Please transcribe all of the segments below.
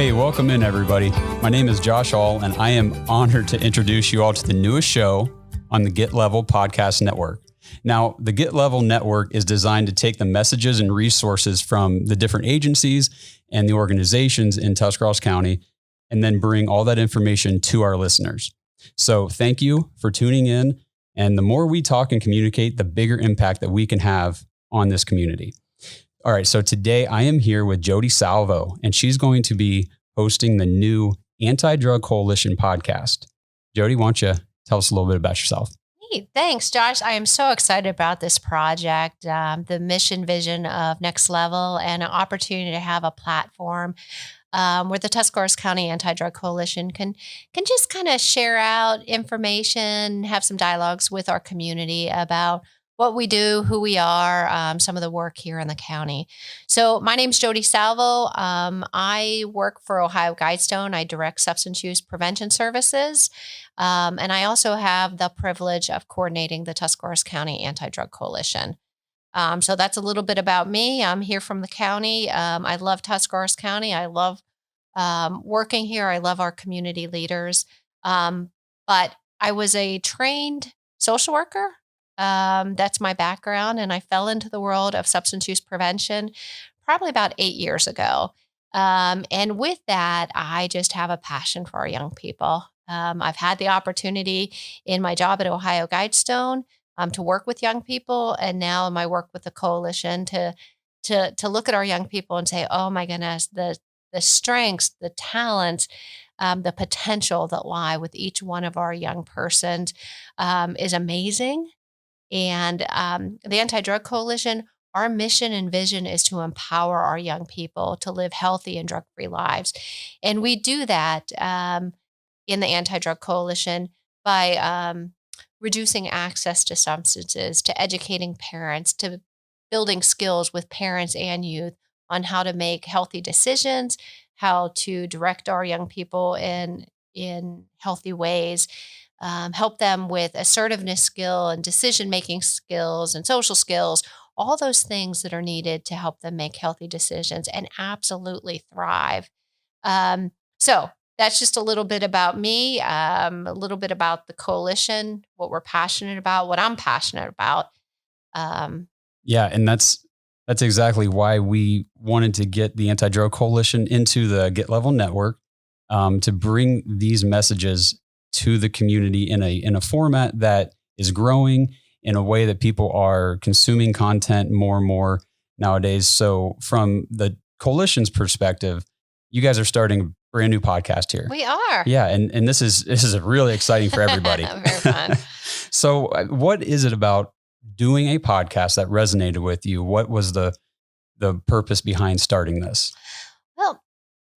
Hey, welcome in, everybody. My name is Josh Aul, and I am honored to introduce you all to the newest show on the Get Level Podcast Network. Now, the Get Level Network is designed to take the messages and resources from the different agencies and the organizations in Tuscarawas County and then bring all that information to our listeners. So thank you for tuning in. And the more we talk and communicate, the bigger impact that we can have on this community. All right, so today I am here with Jodi Salvo, and she's going to be hosting the new Anti-Drug Coalition podcast. Jodi, why don't you tell us a little bit about yourself? Hey, thanks, Josh. I am so excited about this project, the mission vision of Next Level, and an opportunity to have a platform where the Tuscarawas County Anti-Drug Coalition can just kind of share out information, have some dialogues with our community about what we do, who we are, some of the work here in the county. So my name's Jodi Salvo. I work for Ohio Guidestone. I direct substance use prevention services. And I also have the privilege of coordinating the Tuscarawas County Anti-Drug Coalition. So that's a little bit about me. I'm here from the county. I love Tuscarawas County. I love working here. I love our community leaders. But I was a trained social worker. That's my background. And I fell into the world of substance use prevention probably about 8 years ago. And with that, I just have a passion for our young people. I've had the opportunity in my job at Ohio Guidestone to work with young people, and now in my work with the coalition to look at our young people and say, oh my goodness, the strengths, the talents, the potential that lie with each one of our young persons is amazing. And the Anti-Drug Coalition, our mission and vision is to empower our young people to live healthy and drug-free lives. And we do that in the Anti-Drug Coalition by reducing access to substances, to educating parents, to building skills with parents and youth on how to make healthy decisions, how to direct our young people in healthy ways. Help them with assertiveness skill and decision-making skills and social skills, all those things that are needed to help them make healthy decisions and absolutely thrive. So that's just a little bit about me, a little bit about the coalition, what we're passionate about, what I'm passionate about. Yeah, and that's exactly why we wanted to get the Anti-Drug Coalition into the Get Level Network, to bring these messages to the community in a format that is growing, in a way that people are consuming content more and more nowadays. So from the coalition's perspective, you guys are starting a brand new podcast here. We are. Yeah. And this is really exciting for everybody. Very fun. So what is it about doing a podcast that resonated with you? What was the purpose behind starting this? Well,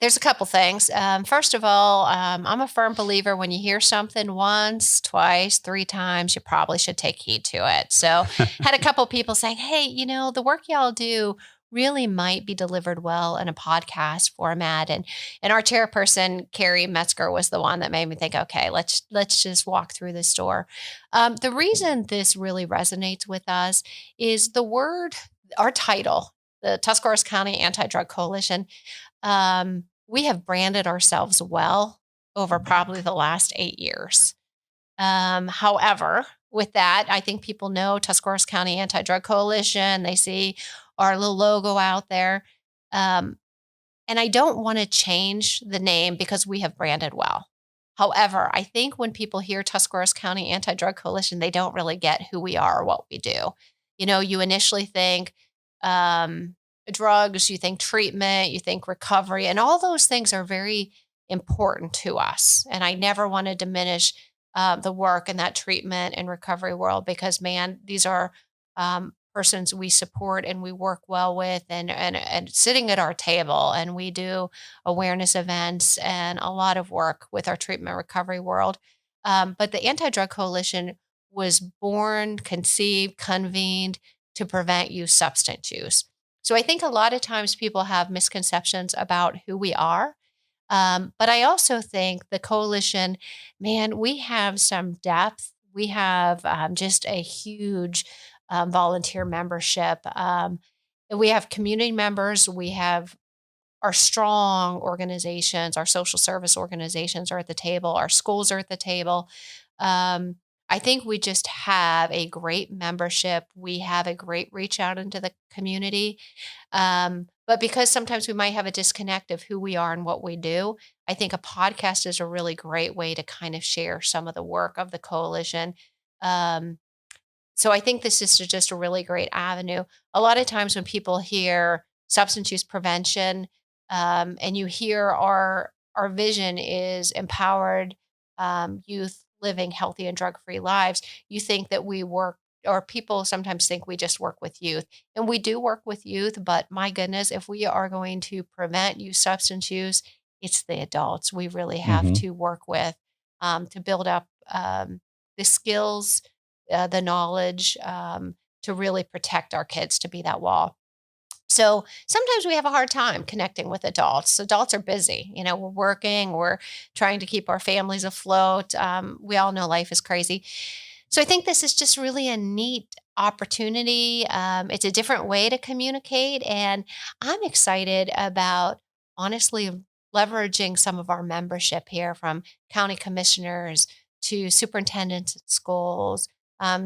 there's a couple things. First of all, I'm a firm believer when you hear something once, twice, 3 times, you probably should take heed to it. So had a couple people saying, hey, the work y'all do really might be delivered well in a podcast format. And our chairperson, Kerry Metzger, was the one that made me think, okay, let's just walk through this door. The reason this really resonates with us is our title, the Tuscarawas County Anti-Drug Coalition. We have branded ourselves well over probably the last 8 years. However, with that, I think people know Tuscarawas County Anti-Drug Coalition. They see our little logo out there. And I don't want to change the name because we have branded well. However, I think when people hear Tuscarawas County Anti-Drug Coalition, they don't really get who we are or what we do. You initially think drugs, you think treatment, you think recovery, and all those things are very important to us. And I never want to diminish the work in that treatment and recovery world because, man, these are persons we support and we work well with and sitting at our table. And we do awareness events and a lot of work with our treatment recovery world. But the Anti-Drug Coalition was born, conceived, convened to prevent youth substance use. So I think a lot of times people have misconceptions about who we are. But I also think the coalition, man, we have some depth. We have just a huge volunteer membership. We have community members. We have our strong organizations, our social service organizations are at the table, our schools are at the table. I think we just have a great membership. We have a great reach out into the community. But because sometimes we might have a disconnect of who we are and what we do, I think a podcast is a really great way to kind of share some of the work of the coalition. Um, so I think this is just a really great avenue. A lot of times when people hear substance use prevention, and you hear our vision is empowered youth living healthy and drug-free lives, you think that we work, or people sometimes think we just work with youth. And we do work with youth, but my goodness, if we are going to prevent youth substance use, it's the adults we really have Mm-hmm. to work with to build up the skills, the knowledge to really protect our kids, to be that wall. So sometimes we have a hard time connecting with adults. Adults are busy. We're working, we're trying to keep our families afloat. We all know life is crazy. So I think this is just really a neat opportunity. It's a different way to communicate. And I'm excited about honestly leveraging some of our membership here, from county commissioners to superintendents at schools,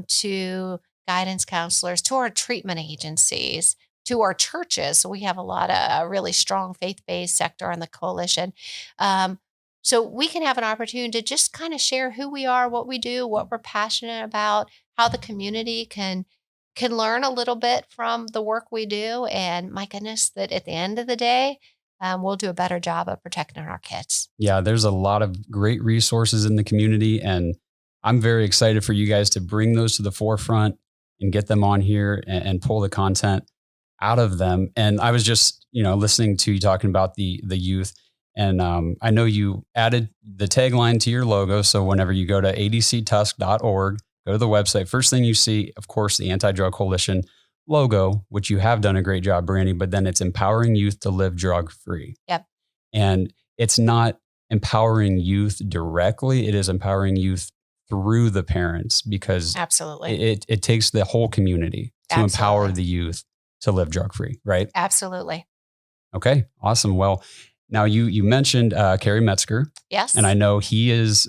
to guidance counselors, to our treatment agencies, to our churches. So we have a lot of a really strong faith-based sector on the coalition. So we can have an opportunity to just kind of share who we are, what we do, what we're passionate about, how the community can learn a little bit from the work we do. And my goodness, that at the end of the day, we'll do a better job of protecting our kids. Yeah, there's a lot of great resources in the community, and I'm very excited for you guys to bring those to the forefront and get them on here and pull the content out of them. And I was just, listening to you talking about the youth, and I know you added the tagline to your logo. So whenever you go to adctusk.org, go to the website, first thing you see, of course, the Anti-Drug Coalition logo, which you have done a great job branding, but then it's empowering youth to live drug-free. Yep. And it's not empowering youth directly, it is empowering youth through the parents, because Absolutely. it takes the whole community to empower the youth to live drug-free, right? Absolutely. Okay, awesome. Well, now you mentioned Kerry Metzger. Yes. And I know he has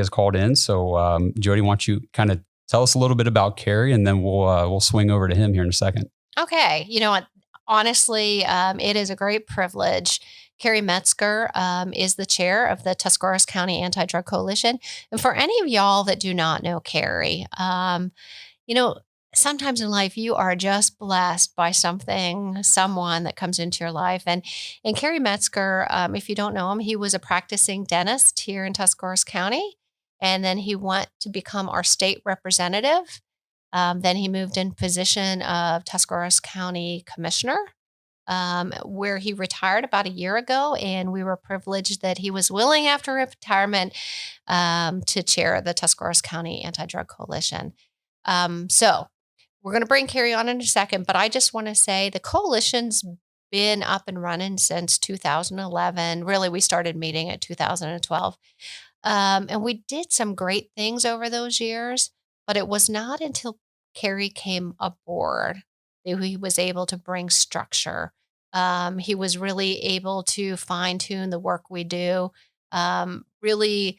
called in. So Jodi, why don't you kind of tell us a little bit about Kerry, and then we'll swing over to him here in a second. Okay. You know what? Honestly, it is a great privilege. Kerry Metzger is the chair of the Tuscarawas County Anti-Drug Coalition. And for any of y'all that do not know Kerry, sometimes in life you are just blessed by someone that comes into your life. And Kerry Metzger, if you don't know him, he was a practicing dentist here in Tuscarawas County. And then he went to become our state representative. Then he moved in position of Tuscarawas County Commissioner, where he retired about a year ago. And we were privileged that he was willing, after retirement, to chair the Tuscarawas County Anti-Drug Coalition. So we're going to bring Kerry on in a second, but I just want to say the coalition's been up and running since 2011. Really, we started meeting at 2012. And we did some great things over those years, but it was not until Kerry came aboard that he was able to bring structure. He was really able to fine tune the work we do, really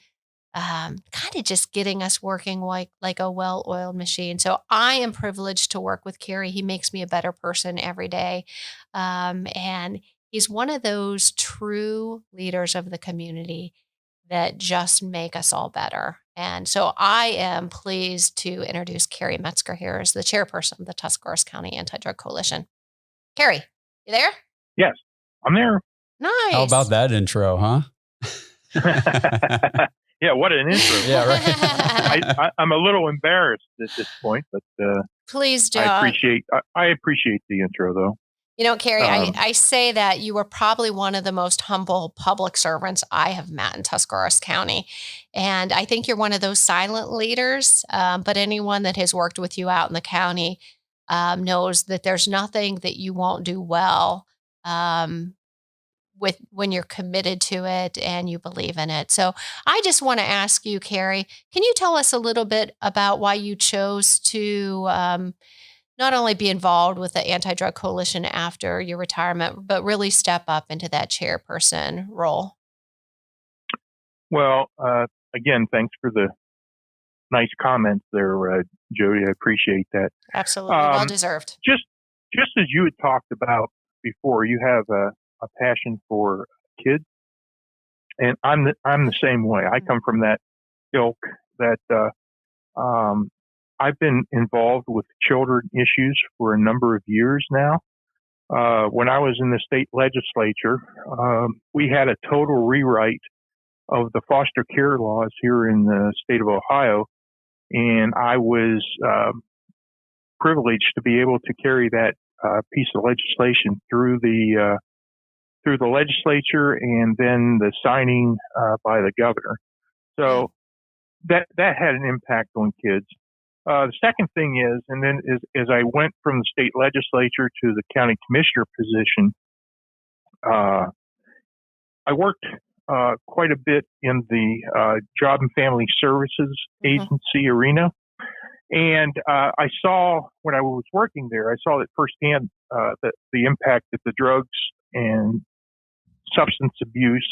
kind of just getting us working like a well-oiled machine. So I am privileged to work with Kerry. He makes me a better person every day. And he's one of those true leaders of the community that just make us all better. And so I am pleased to introduce Kerry Metzger here as the chairperson of the Tuscarawas County Anti-Drug Coalition. Kerry, you there? Yes, I'm there. Nice. How about that intro, huh? Yeah, what an intro. Yeah, right. I'm a little embarrassed at this point, but please don't. I appreciate the intro, though. Kerry, I say that you were probably one of the most humble public servants I have met in Tuscarawas County. And I think you're one of those silent leaders, but anyone that has worked with you out in the county knows that there's nothing that you won't do well when you're committed to it and you believe in it. So I just want to ask you, Kerry, can you tell us a little bit about why you chose to not only be involved with the Anti-Drug Coalition after your retirement, but really step up into that chairperson role? Well, again, thanks for the nice comments there, Jody. I appreciate that. Absolutely. Well deserved. Just as you had talked about before, you have a passion for kids, and I'm the same way. I come from that ilk that I've been involved with children issues for a number of years now. When I was in the state legislature, we had a total rewrite of the foster care laws here in the state of Ohio, and I was privileged to be able to carry that piece of legislation through the legislature and then the signing by the governor. So that had an impact on kids. The second thing is, and then as I went from the state legislature to the county commissioner position, I worked quite a bit in the Job and Family Services Agency arena. And I saw, when I was working there, I saw that firsthand the impact that the drugs and substance abuse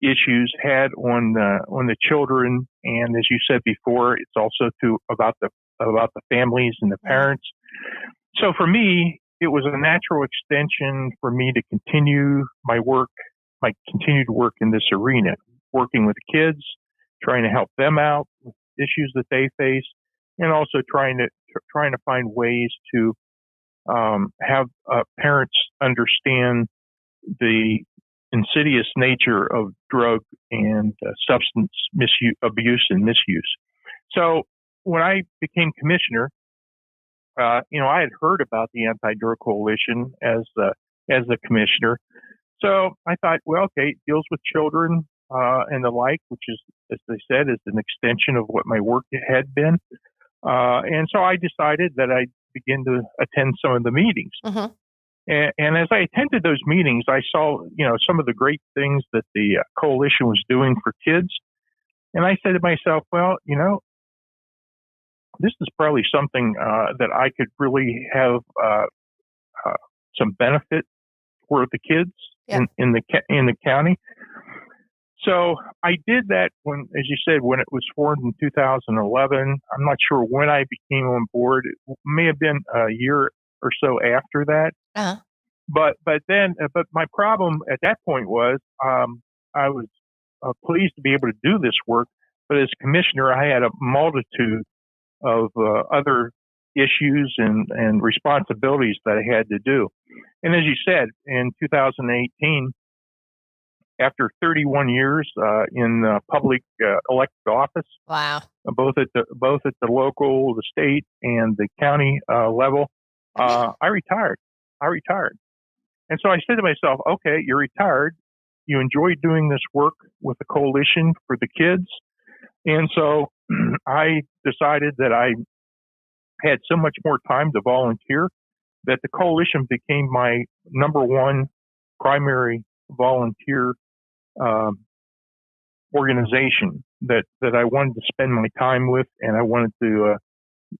issues had on the children, and as you said before, it's also about the families and the parents. So for me, it was a natural extension for me to continue my work, continue to work in this arena, working with kids, trying to help them out with issues that they face, and also trying to find ways to have parents understand the insidious nature of drug and substance abuse and misuse. So when I became commissioner, I had heard about the Anti-Drug Coalition as the commissioner. So I thought, well, okay, it deals with children and the like, which is, as they said, is an extension of what my work had been. And so I decided that I'd begin to attend some of the meetings. Mm-hmm. And as I attended those meetings, I saw, some of the great things that the coalition was doing for kids. And I said to myself, well, this is probably something that I could really have some benefit for the kids in the county. So I did that when, as you said, when it was formed in 2011. I'm not sure when I became on board. It may have been a year or so after that. Uh-huh. But my problem at that point was I was pleased to be able to do this work, but as commissioner, I had a multitude of other issues and responsibilities that I had to do. And as you said, in 2018, after 31 years in public elected office, wow, both at the local, the state, and the county level, I retired. And so I said to myself, okay, you're retired. You enjoy doing this work with the coalition for the kids. And so I decided that I had so much more time to volunteer that the coalition became my number one primary volunteer organization that I wanted to spend my time with. And I wanted to,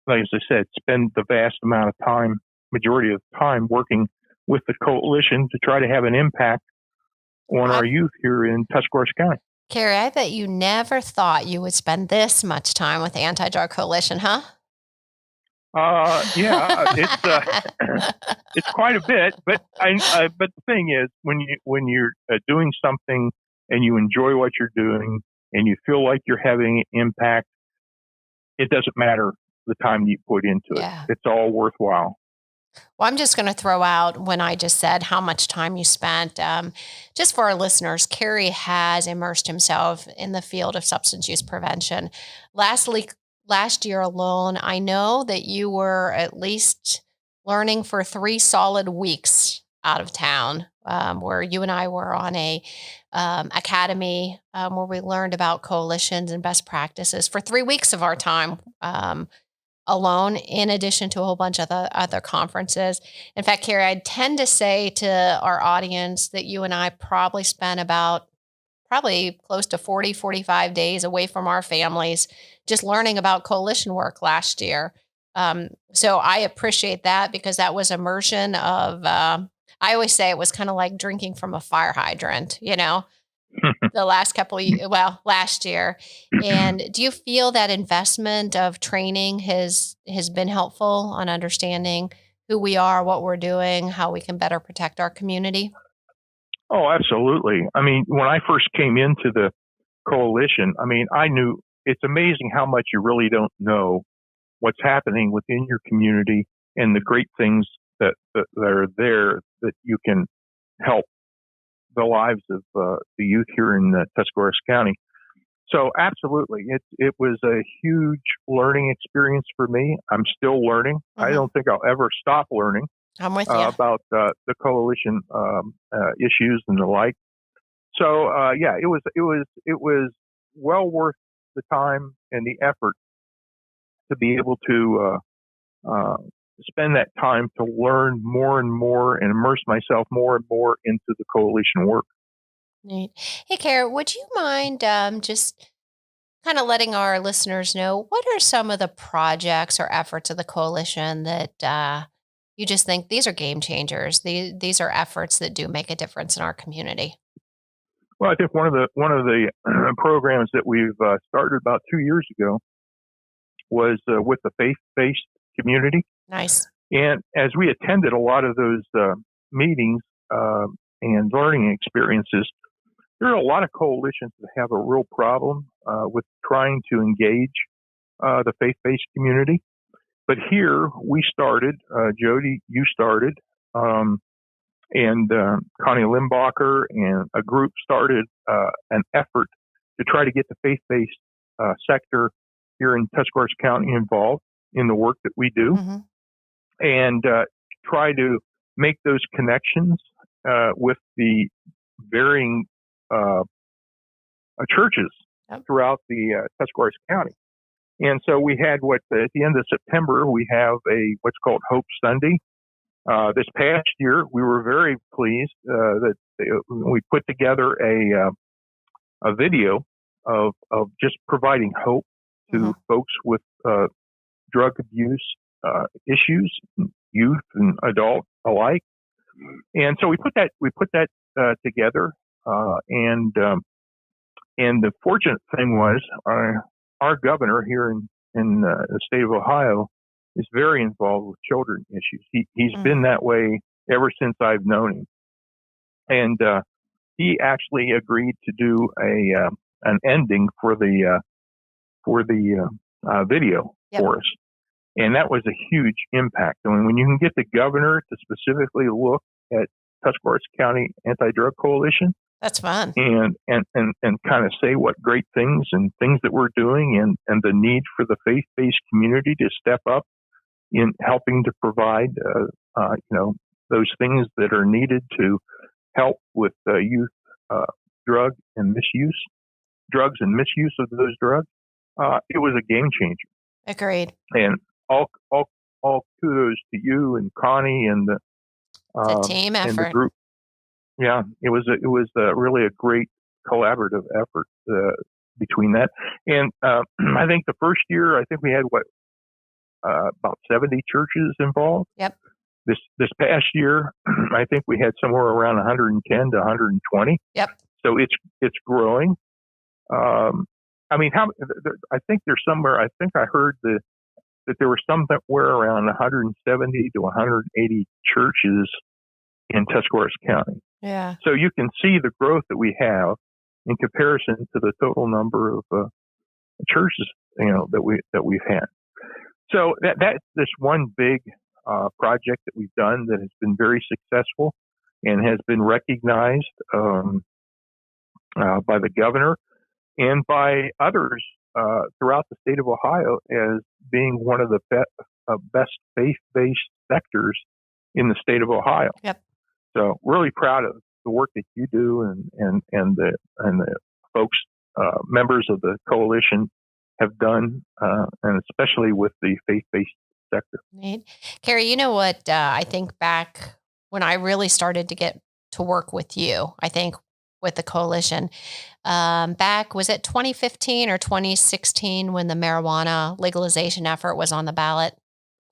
like as I said, spend the vast amount of time, majority of the time, working with the coalition to try to have an impact on our youth here in Tuscarawas County. Kerry, I bet you never thought you would spend this much time with the Anti-Drug Coalition, huh? Yeah, it's quite a bit. But but the thing is, when you're doing something and you enjoy what you're doing and you feel like you're having an impact, it doesn't matter the time you put into it. Yeah. It's all worthwhile. Well, I'm just going to throw out when I just said how much time you spent. Just for our listeners, Kerry has immersed himself in the field of substance use prevention. Last year alone, I know that you were at least learning for 3 solid weeks out of town, where you and I were on a academy where we learned about coalitions and best practices for 3 weeks of our time alone, in addition to a whole bunch of other conferences. In fact, Kerry, I tend to say to our audience that you and I probably spent probably close to 40, 45 days away from our families, just learning about coalition work last year. So I appreciate that because that was immersion of, I always say it was kind of like drinking from a fire hydrant, the last year. And do you feel that investment of training has been helpful on understanding who we are, what we're doing, how we can better protect our community? Oh, absolutely. I mean, when I first came into the coalition, I mean, I knew it's amazing how much you really don't know what's happening within your community and the great things that are there that you can help the lives of the youth here in Tuscarawas County. So absolutely, it was a huge learning experience for me. I'm still learning. I don't think I'll ever stop learning. I'm with you. About the coalition issues and the like. So yeah, it was well worth the time and the effort to be able to spend that time to learn more and more and immerse myself more and more into the coalition work. Neat. Hey, Kerry, would you mind just kind of letting our listeners know what are some of the projects or efforts of the coalition that you just think these are game changers? These are efforts that do make a difference in our community. Well, I think one of the programs that we've started about 2 years ago was with the faith-based community. Nice. And as we attended a lot of those meetings and learning experiences, there are a lot of coalitions that have a real problem with trying to engage the faith-based community. But here we started, Jodi, you started, and Connie Limbacher and a group started an effort to try to get the faith-based sector here in Tuscarawas County involved in the work that we do, and try to make those connections with the varying churches throughout the Tuscarawas County. And so we had at the end of September, we have what's called Hope Sunday. This past year, we were very pleased that we put together a video of just providing hope to folks with drug abuse issues, youth and adult alike. And so we put that together. And the fortunate thing was our governor here in the state of Ohio is very involved with children issues. He's been that way ever since I've known him. And he actually agreed to do an ending for the video for us. And that was a huge impact. I mean, when you can get the governor to specifically look at Tuscarawas County Anti-Drug Coalition, that's fun. And kind of say what great things and things that we're doing and the need for the faith-based community to step up in helping to provide, those things that are needed to help with youth drugs and misuse of those drugs. It was a game changer. Agreed. And all kudos to you and Connie and it's a team effort. And the group. Yeah, it was really a great collaborative effort between that. And I think the first year, I think we had about 70 churches involved. Yep. This past year, I think we had somewhere around 110 to 120. Yep. So it's growing. I mean, I think there's somewhere. I think I heard that there were somewhere around 170 to 180 churches in Tuscarawas County. Yeah. So you can see the growth that we have in comparison to the total number of churches, that we've had. So that's this one big project that we've done that has been very successful and has been recognized by the governor and by others throughout the state of Ohio as being one of the best faith-based sectors in the state of Ohio. Yep. So really proud of the work that you do and the folks, members of the coalition have done, and especially with the faith-based sector. Neat. Kerry, you know what? I think back when I really started to get to work with you, I think with the coalition, back, was it 2015 or 2016 when the marijuana legalization effort was on the ballot?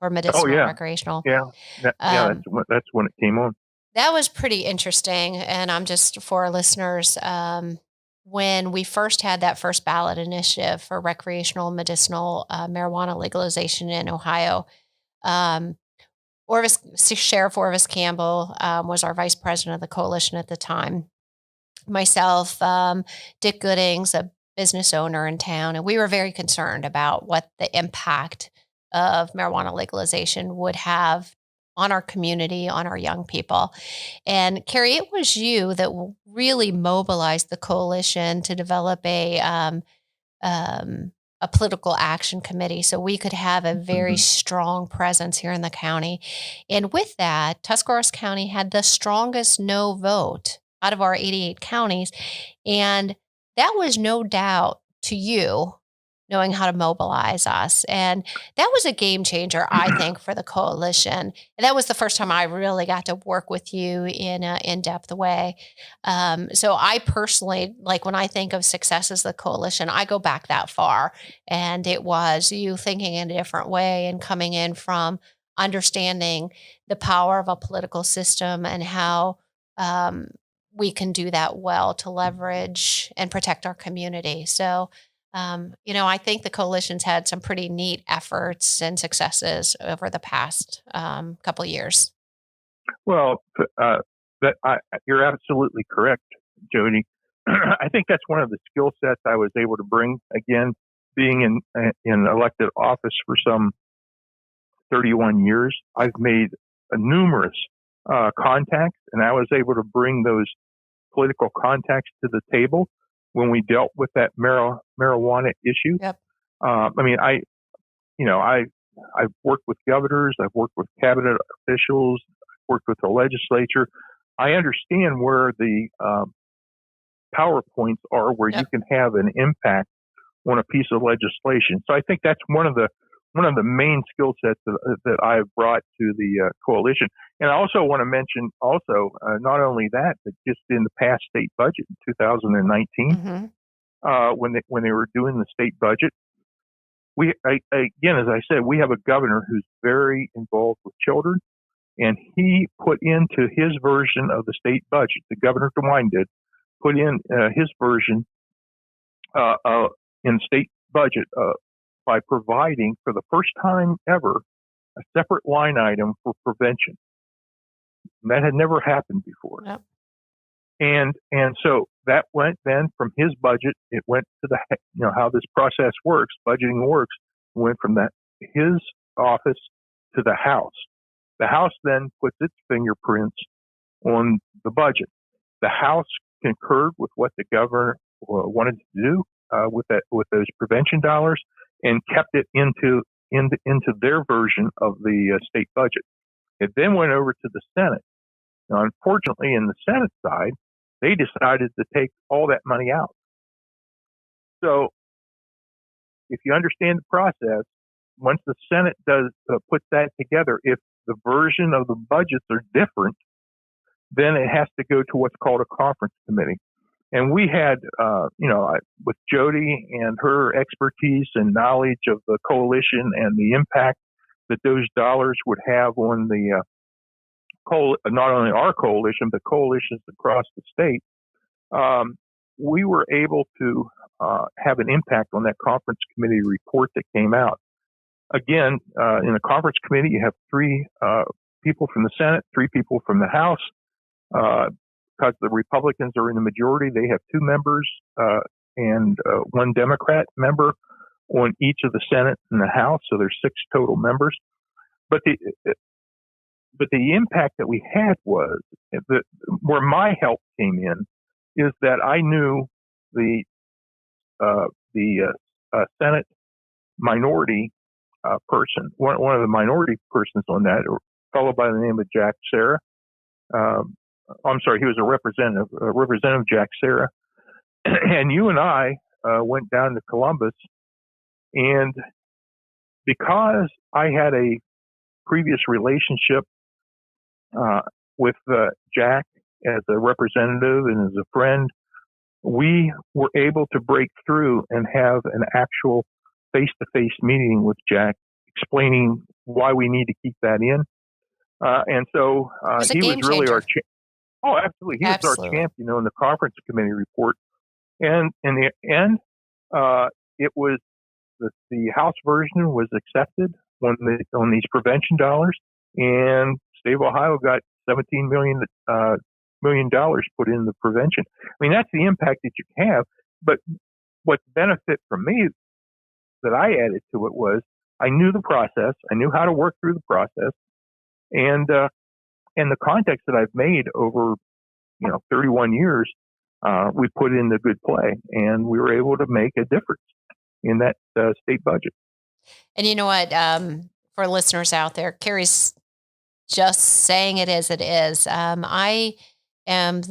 for medicinal and recreational. Yeah, that's when it came on. That was pretty interesting. And I'm just for our listeners, when we first had that first ballot initiative for recreational medicinal marijuana legalization in Ohio, Sheriff Orvis Campbell was our vice president of the coalition at the time. Myself, Dick Goodings, a business owner in town, and we were very concerned about what the impact of marijuana legalization would have on our community, on our young people. And Kerry, it was you that really mobilized the coalition to develop a political action committee so we could have a very strong presence here in the county. And with that, Tuscarawas County had the strongest no vote out of our 88 counties. And that was no doubt to you knowing how to mobilize us. And that was a game changer, I think, for the coalition. And that was the first time I really got to work with you in an in-depth way. So I personally, like when I think of successes of the coalition, I go back that far. And it was you thinking in a different way and coming in from understanding the power of a political system and how we can do that well to leverage and protect our community. So I think the coalition's had some pretty neat efforts and successes over the past couple of years. Well, you're absolutely correct, Jodi. I think that's one of the skill sets I was able to bring. Again, being in elected office for some 31 years, I've made numerous contacts, and I was able to bring those political contacts to the table when we dealt with that marijuana issue. Yep. I've worked with governors, I've worked with cabinet officials, I've worked with the legislature. I understand where the power points are where you can have an impact on a piece of legislation. So I think that's one of the main skill sets that I've brought to the coalition. And I also want to mention not only that, but just in the past state budget in 2019, when they were doing the state budget, again, as I said, we have a governor who's very involved with children, and he put into his version of the state budget, the Governor DeWine did, put in his version in state budget by providing for the first time ever a separate line item for prevention. That had never happened before. Yep. And so that went then from his budget, it went to how this process works, budgeting works, went from his office to the House. The House then puts its fingerprints on the budget. The House concurred with what the governor wanted to do with those prevention dollars, and kept it into their version of the state budget. It then went over to the Senate. Now, unfortunately, in the Senate side, they decided to take all that money out. So, if you understand the process, once the Senate puts that together, if the version of the budgets are different, then it has to go to what's called a conference committee. And we had, with Jodi and her expertise and knowledge of the coalition and the impact that those dollars would have on the not only our coalition, but coalitions across the state, we were able to have an impact on that conference committee report that came out. Again, in the conference committee, you have 3 people from the Senate, 3 people from the House. Because the Republicans are in the majority, they have 2 members and 1 Democrat member on each of the Senate and the House, so there's 6 total members. But the impact that we had was where my help came in is that I knew the Senate minority person, one of the minority persons on that, a fellow by the name of Jack Serra. I'm sorry, he was a Representative Jack Serra. And you and I went down to Columbus, and because I had a previous relationship with Jack as a representative and as a friend, we were able to break through and have an actual face-to-face meeting with Jack, explaining why we need to keep that in. And so he was really our oh, absolutely. He was our Absolutely. champion in the conference committee report. And in the end, it was the House version was accepted on these prevention dollars, and state of Ohio got $17 million put in the prevention. I mean, that's the impact that you can have. But what benefit from me that I added to it was I knew the process, I knew how to work through the process, and the context that I've made over 31 years, we put into good play, and we were able to make a difference in that state budget. And you know what? For listeners out there, Kerry's just saying it as it is. I am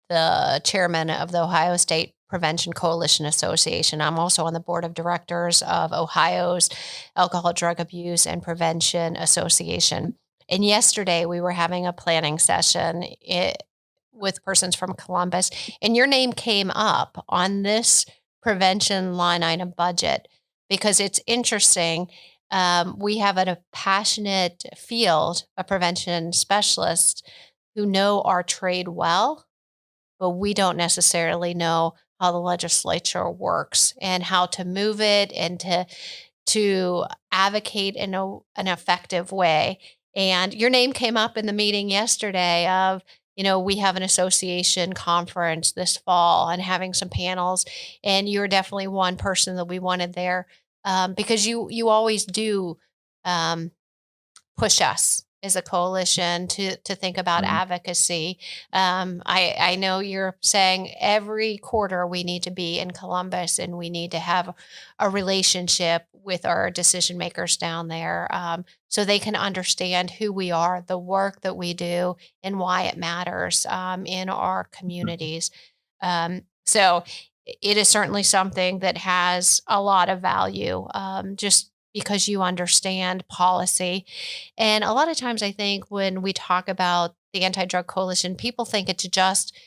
the chairman of the Ohio State Prevention Coalition Association. I'm also on the board of directors of Ohio's Alcohol, Drug Abuse, and Prevention Association. And yesterday we were having a planning session with persons from Columbus, and your name came up on this prevention line item budget because it's interesting. We have a passionate field of prevention specialists who know our trade well, but we don't necessarily know how the legislature works and how to move it and to advocate in an effective way. And your name came up in the meeting yesterday of, we have an association conference this fall and having some panels, and you're definitely one person that we wanted there because you always do push us as a coalition to think about advocacy. I know you're saying every quarter we need to be in Columbus and we need to have a relationship with our decision makers down there so they can understand who we are, the work that we do, and why it matters in our communities. So it is certainly something that has a lot of value, just because you understand policy. And a lot of times I think when we talk about the Anti-Drug Coalition, people think it's just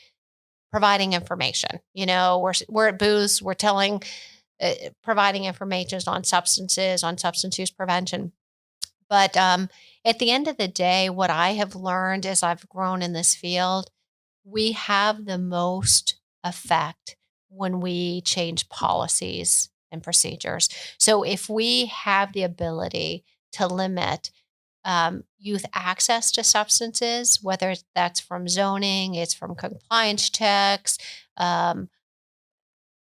providing information. We're at booths, we're providing information on substances, on substance use prevention. But at the end of the day, what I have learned as I've grown in this field, we have the most effect when we change policies and procedures. So if we have the ability to limit youth access to substances, whether that's from zoning, it's from compliance checks,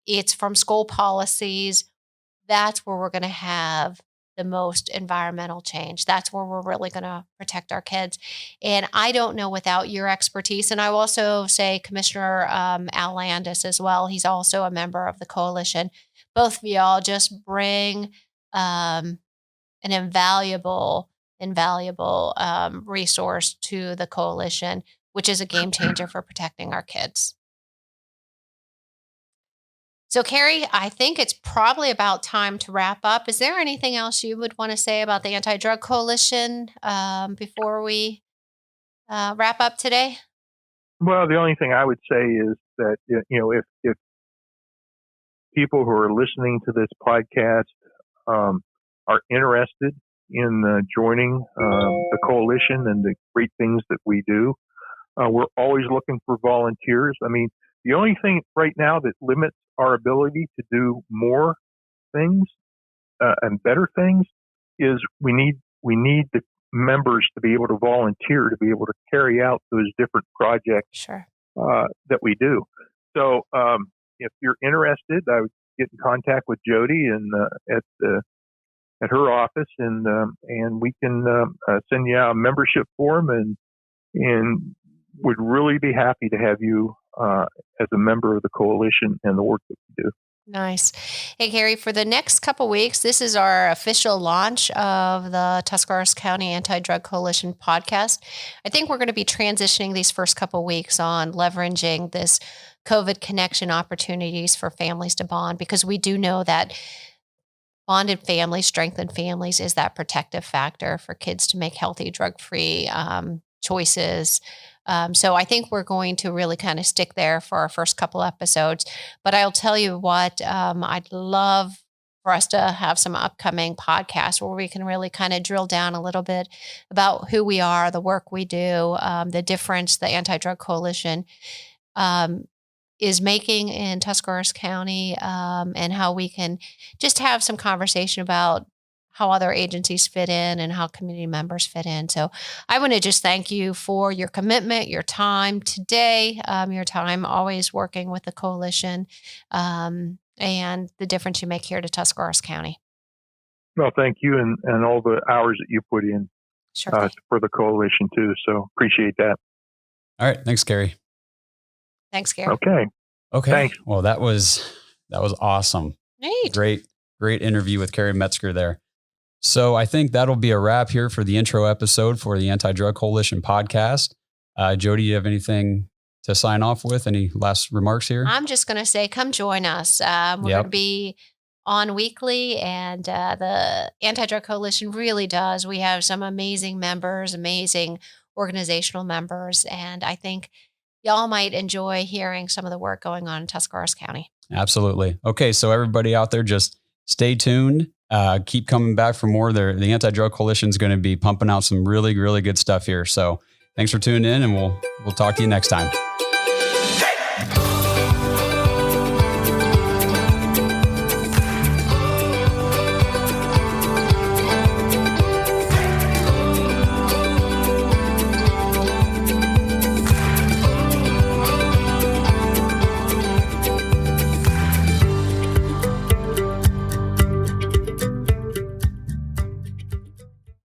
it's from school policies, that's where we're going to have the most environmental change. That's where we're really going to protect our kids. And I don't know without your expertise, and I will also say Commissioner Al Landis as well, he's also a member of the coalition. Both of y'all just bring an invaluable resource to the coalition, which is a game changer for protecting our kids. So, Kerry, I think it's probably about time to wrap up. Is there anything else you would want to say about the Anti-Drug Coalition before we wrap up today? Well, the only thing I would say is that, if people who are listening to this podcast are interested in joining the coalition and the great things that we do, we're always looking for volunteers. I mean, the only thing right now that limits our ability to do more things and better things is we need the members to be able to volunteer, to be able to carry out those different projects that we do. So if you're interested, I would get in contact with Jodi and at her office, and we can send you out a membership form, and would really be happy to have you as a member of the coalition and the work that we do. Nice. Hey, Kerry, for the next couple weeks, this is our official launch of the Tuscarawas County Anti-Drug Coalition podcast. I think we're going to be transitioning these first couple weeks on leveraging this COVID connection opportunities for families to bond, because we do know that bonded families, strengthened families is that protective factor for kids to make healthy, drug-free choices. So I think we're going to really kind of stick there for our first couple episodes. But I'll tell you what, I'd love for us to have some upcoming podcasts where we can really kind of drill down a little bit about who we are, the work we do, the difference the Anti-Drug Coalition is making in Tuscarawas County, and how we can just have some conversation about how other agencies fit in and how community members fit in. So I want to just thank you for your commitment, your time today, your time always working with the coalition, and the difference you make here to Tuscarawas County. Well, thank you, and all the hours that you put in for the coalition too. So appreciate that. All right. Thanks, Kerry. Thanks, Kerry. Okay. Thanks. Well, that was awesome. Great. Great interview with Kerry Metzger there. So I think that'll be a wrap here for the intro episode for the Anti-Drug Coalition podcast. Jodi, do you have anything to sign off with? Any last remarks here? I'm just going to say, come join us. We're going to be on weekly, and the Anti-Drug Coalition really does. We have some amazing members, amazing organizational members, and I think y'all might enjoy hearing some of the work going on in Tuscarawas County. Absolutely. Okay, so everybody out there, just stay tuned. Keep coming back for more. The Anti-Drug Coalition is going to be pumping out some really, really good stuff here. So thanks for tuning in, and we'll talk to you next time.